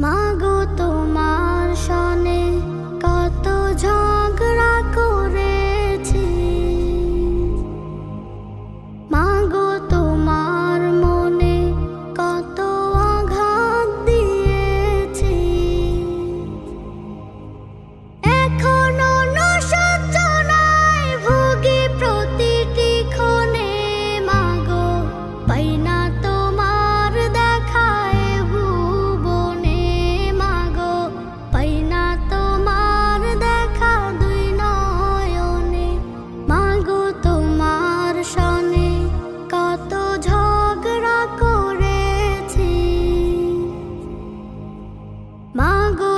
মাগো তোমার সনে কত ঝগড়া করেছি, মাগো তোমার মনে কত আঘাত দিয়েছি। এখনো নশয্যনায় ভুগি প্রতিটি ক্ষণে, মাগো পাই না তোমার দেখায় ভুবনে, মাগো পাই না তোমার দেখা দুই নয়নে। মাগো তোমার সনে কত ঝগড়া করেছি, মাগো